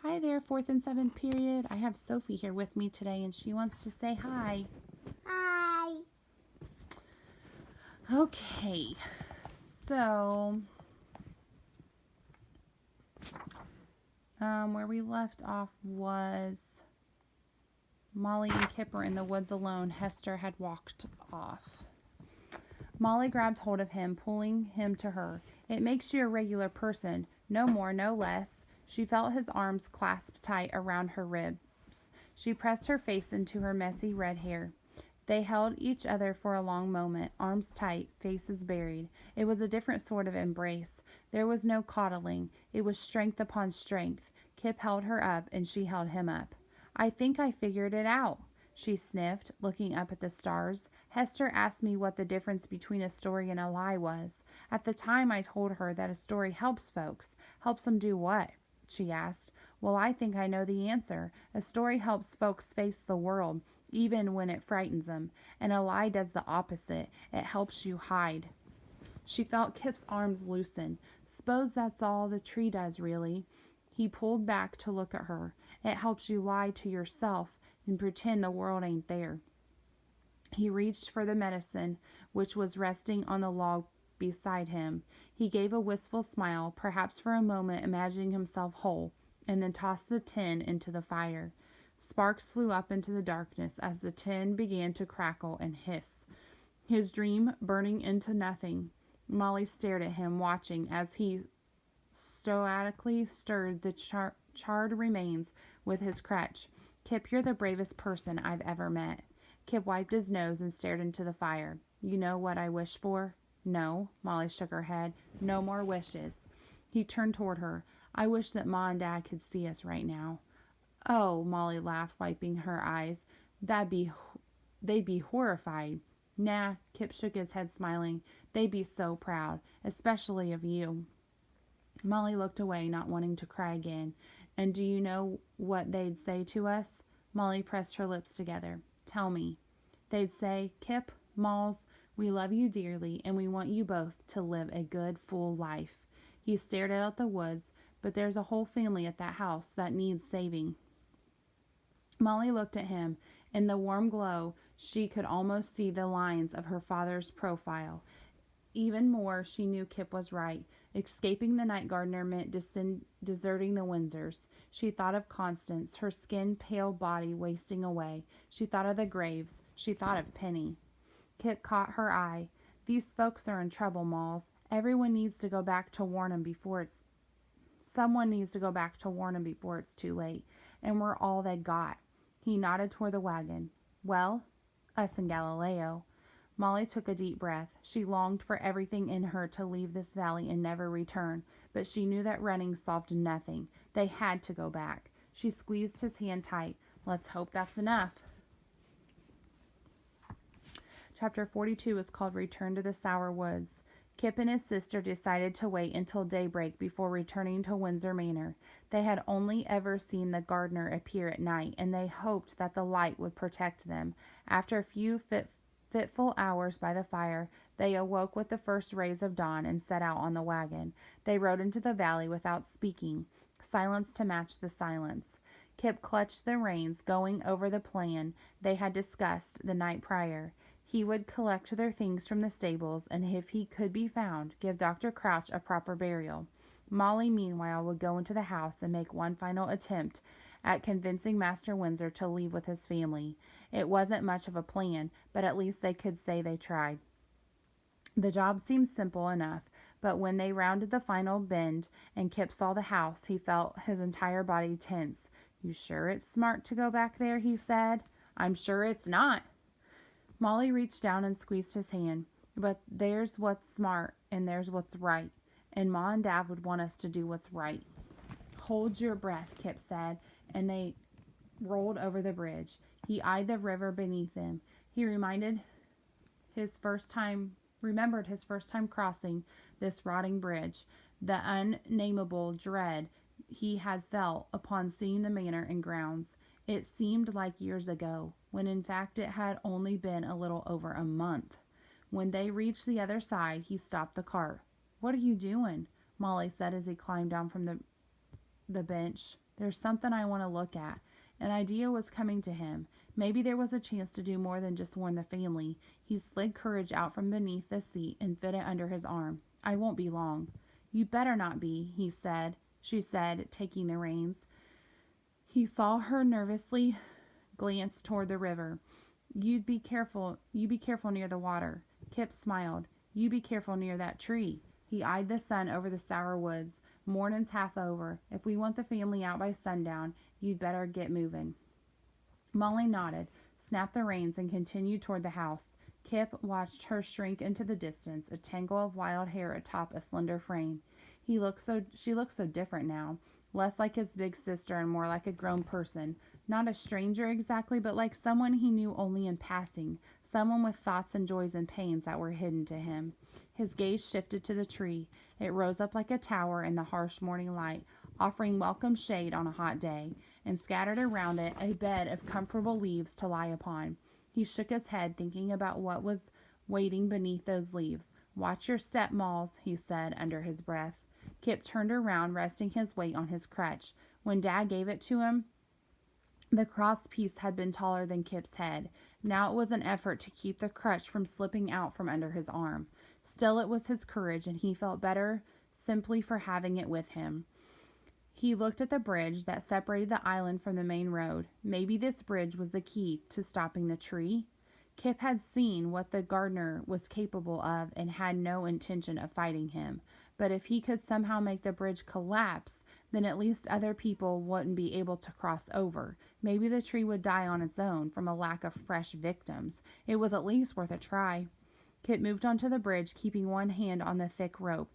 Hi there, fourth and seventh period. I have Sophie here with me today and she wants to say hi. Hi. Okay, so where we left off was Molly and Kip were in the woods alone. Hester had walked off. Molly grabbed hold of him, pulling him to her. It makes you a regular person, no more, no less. She felt his arms clasped tight around her ribs. She pressed her face into her messy red hair. They held each other for a long moment, arms tight, faces buried. It was a different sort of embrace. There was no coddling. It was strength upon strength. Kip held her up, and she held him up. I think I figured it out, she sniffed, looking up at the stars. Hester asked me what the difference between a story and a lie was. At the time I told her that a story helps folks. Helps them do what? She asked. Well, I think I know the answer. A story helps folks face the world, even when it frightens them. And a lie does the opposite. It helps you hide. She felt Kip's arms loosen. S'pose that's all the tree does, really. He pulled back to look at her. It helps you lie to yourself and pretend the world ain't there. He reached for the medicine, which was resting on the log beside him. He gave a wistful smile, perhaps for a moment imagining himself whole, and then tossed the tin into the fire. Sparks flew up into the darkness as the tin began to crackle and hiss. His dream burning into nothing. Molly stared at him, watching as he stoically stirred the charred remains with his crutch. Kip, you're the bravest person I've ever met. Kip wiped his nose and stared into the fire. You know what I wish for? No, Molly shook her head. No more wishes. He turned toward her. I wish that Ma and Dad could see us right now. Oh, Molly laughed, wiping her eyes. They'd be horrified. Nah, Kip shook his head, smiling. They'd be so proud, especially of you. Molly looked away, not wanting to cry again. And do you know what they'd say to us? Molly pressed her lips together. Tell me. They'd say, Kip, Malls, we love you dearly, and we want you both to live a good, full life. He stared out at the woods, but there's a whole family at that house that needs saving. Molly looked at him. In the warm glow, she could almost see the lines of her father's profile. Even more, she knew Kip was right. Escaping the night Gardner meant deserting the Windsors. She thought of Constance, her skin-pale body wasting away. She thought of the graves. She thought of Penny. Kip caught her eye. These folks are in trouble, Malls. Everyone needs to go back to warn 'em before it's... Someone needs to go back to warn 'em before it's too late. And we're all they got. He nodded toward the wagon. Well, us and Galileo. Molly took a deep breath. She longed for everything in her to leave this valley and never return, but she knew that running solved nothing. They had to go back. She squeezed his hand tight. Let's hope that's enough. Chapter 42 is called Return to the Sour Woods. Kip and his sister decided to wait until daybreak before returning to Windsor Manor. They had only ever seen the gardener appear at night, and they hoped that the light would protect them. After a few fitful hours by the fire, they awoke with the first rays of dawn and set out on the wagon. They rode into the valley without speaking, silence to match the silence. Kip clutched the reins, going over the plan they had discussed the night prior. He would collect their things from the stables, and if he could be found, give Dr. Crouch a proper burial. Molly, meanwhile, would go into the house and make one final attempt at convincing Master Windsor to leave with his family. It wasn't much of a plan, but at least they could say they tried. The job seemed simple enough, but when they rounded the final bend and Kip saw the house, he felt his entire body tense. You sure it's smart to go back there? He said. I'm sure it's not. Molly reached down and squeezed his hand. But there's what's smart, and there's what's right. And Ma and Dad would want us to do what's right. Hold your breath, Kip said, and they rolled over the bridge. He eyed the river beneath them. He remembered his first time crossing this rotting bridge, the unnameable dread he had felt upon seeing the manor and grounds. It seemed like years ago, when in fact it had only been a little over a month. When they reached the other side, he stopped the cart. What are you doing? Molly said as he climbed down from the bench. There's something I want to look at. An idea was coming to him. Maybe there was a chance to do more than just warn the family. He slid Courage out from beneath the seat and fit it under his arm. I won't be long. You better not be, she said, taking the reins. He saw her nervously glance toward the river. You be careful near the water. Kip smiled. You be careful near that tree. He eyed the sun over the sour woods. Mornin's half over. If we want the family out by sundown, you'd better get moving. Molly nodded, snapped the reins, and continued toward the house. Kip watched her shrink into the distance, a tangle of wild hair atop a slender frame. She looked so different now, less like his big sister and more like a grown person. Not a stranger exactly, but like someone he knew only in passing, someone with thoughts and joys and pains that were hidden to him. His gaze shifted to the tree. It rose up like a tower in the harsh morning light, offering welcome shade on a hot day, and scattered around it a bed of comfortable leaves to lie upon. He shook his head, thinking about what was waiting beneath those leaves. Watch your step, Malls, he said under his breath. Kip turned around, resting his weight on his crutch. When Dad gave it to him, the cross piece had been taller than Kip's head. Now it was an effort to keep the crutch from slipping out from under his arm. Still, it was his courage, and he felt better simply for having it with him. He looked at the bridge that separated the island from the main road. Maybe this bridge was the key to stopping the tree. Kip had seen what the Gardner was capable of and had no intention of fighting him. But if he could somehow make the bridge collapse, then at least other people wouldn't be able to cross over. Maybe the tree would die on its own from a lack of fresh victims. It was at least worth a try. Kip moved onto the bridge, keeping one hand on the thick rope.